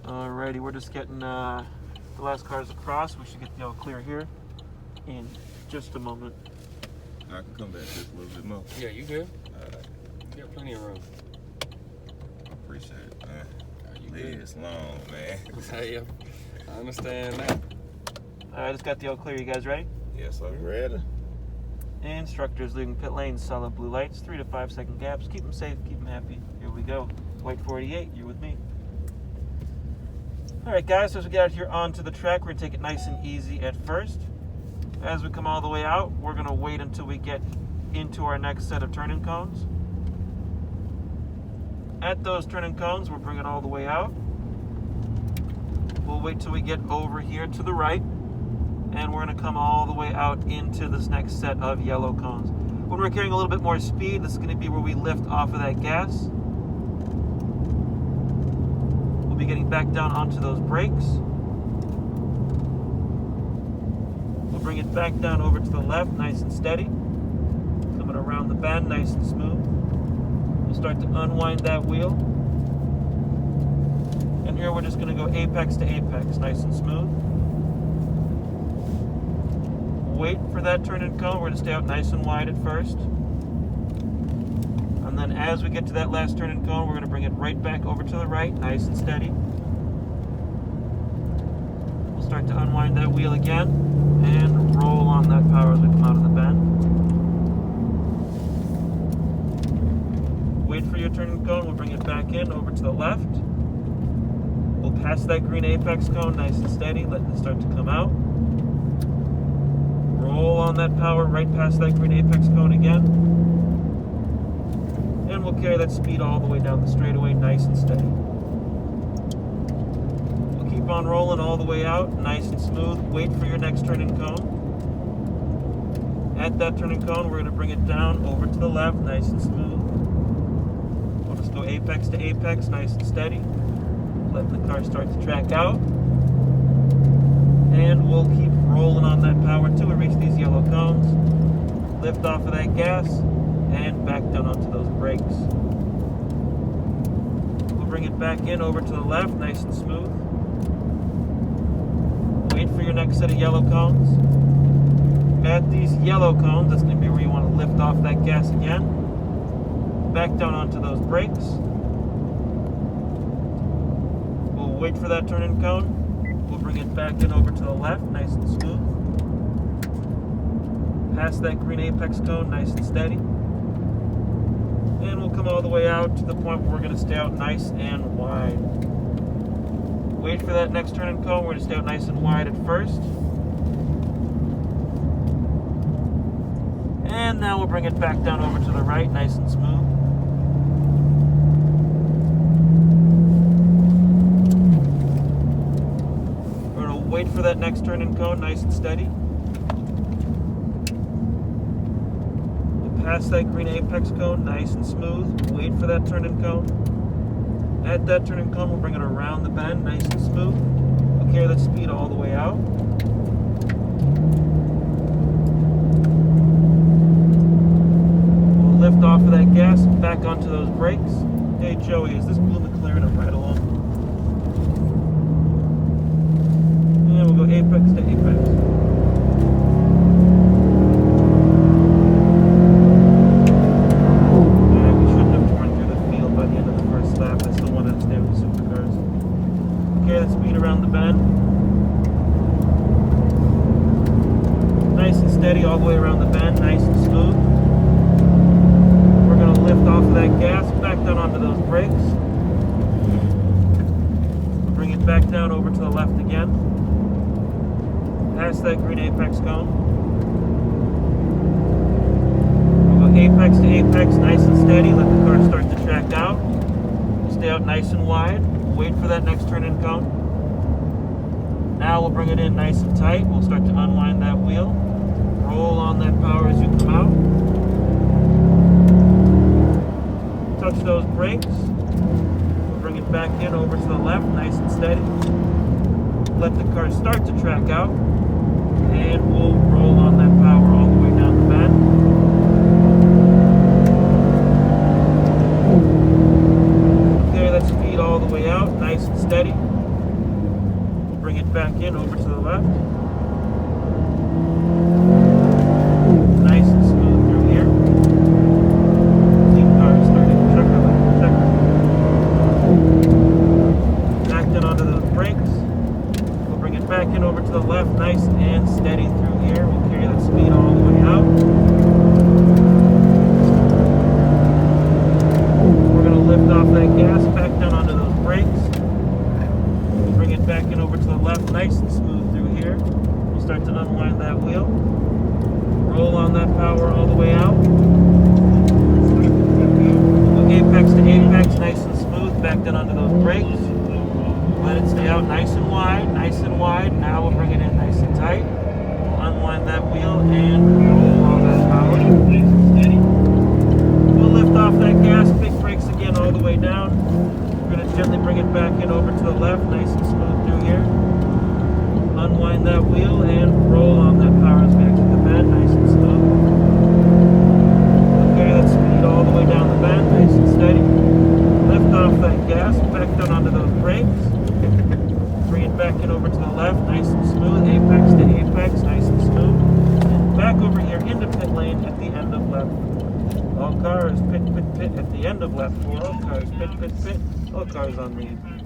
Alrighty, we're just getting the last cars across. We should get the all clear here in just a moment. I can come back just a little bit more. Yeah, you good? Alright. You got plenty of room. I appreciate it, man. You Leave good? it's long, man. Yeah, I understand that. I just got the all clear. You guys ready? Yes, I'm ready. Instructors leaving pit lane, solid blue lights, 3 to 5 second gaps. Keep them safe, keep them happy. Here we go. White 48, you're with me. Alright guys, so as we get out here onto the track, we're going to take it nice and easy at first. As we come all the way out, we're going to wait until we get into our next set of turning cones. At those turning cones, we'll bring it all the way out. We'll wait till we get over here to the right, and we're going to come all the way out into this next set of yellow cones. When we're carrying a little bit more speed, this is going to be where we lift off of that gas. We'll be getting back down onto those brakes. We'll bring it back down over to the left, nice and steady. Coming around the bend, nice and smooth. We'll start to unwind that wheel. And here we're just going to go apex to apex, nice and smooth. Wait for that turn and cone. We're going to stay out nice and wide at first. And then as we get to that last turn and cone, we're going to bring it right back over to the right, nice and steady. We'll start to unwind that wheel again and roll on that power as we come out of the bend. Wait for your turn and cone. We'll bring it back in over to the left. We'll pass that green apex cone, nice and steady. Let it start to come out. Roll on that power right past that green apex cone again. And we'll carry that speed all the way down the straightaway, nice and steady. We'll keep on rolling all the way out, nice and smooth. Wait for your next turn and cone. At that turn and cone, we're going to bring it down over to the left, nice and smooth. We'll just go apex to apex, nice and steady. Let the car start to track out. And we'll keep rolling on that power till we reach these yellow cones. Lift off of that gas and back down onto those brakes. We'll bring it back in over to the left, nice and smooth. Wait for your next set of yellow cones. At these yellow cones, that's going to be where you want to lift off that gas again. Back down onto those brakes. We'll wait for that turn and cone. We'll bring it back in over to the left, nice and smooth. Pass that green apex cone, nice and steady. And we'll come all the way out to the point where we're going to stay out nice and wide. Wait for that next turn and cone. We're going to stay out nice and wide at first. And now we'll bring it back down over to the right, nice and smooth. Wait for that next turn and cone, nice and steady. We'll pass that green apex cone, nice and smooth. Wait for that turn and cone. At that turn and cone, we'll bring it around the bend, nice and smooth. We'll carry that speed all the way out. We'll lift off of that gas, back onto those brakes. Hey Joey, is this blue McLaren a ride-along? We'll go apex to apex. And we shouldn't have torn through the field by the end of the first lap. I still wanted to stay with the supercars. Okay, that speed around the bend. Nice and steady all the way around the bend, nice and smooth. We're going to lift off of that gas, back down onto those brakes. We'll bring it back down over to the left again. Pass that green apex cone. We'll go apex to apex, nice and steady. Let the car start to track out. We'll stay out nice and wide. Wait for that next turn and cone. Now we'll bring it in nice and tight. We'll start to unwind that wheel. Roll on that power as you come out. Touch those brakes. We'll bring it back in over to the left, nice and steady. Let the car start to track out. And we'll roll on that power all the way down the bend. wide. Now we'll bring it in nice and tight. We'll unwind that wheel and roll all that power. Nice and steady. We'll lift off that gas, big brakes again all the way down. We're going to gently bring it back in over to the left, nice and smooth through here. Unwind that wheel and roll on that power as we exit the bend, nice and smooth. Okay, that speed all the way down the bend, nice and steady. Lift off that gas, back down onto those brakes. Bring it back in over to the left, nice and smooth. Apex to apex, nice and smooth. And back over here into pit lane at the end of left. All cars pit, pit, pit at the end of left 4. All cars pit, pit, pit. All cars on lead.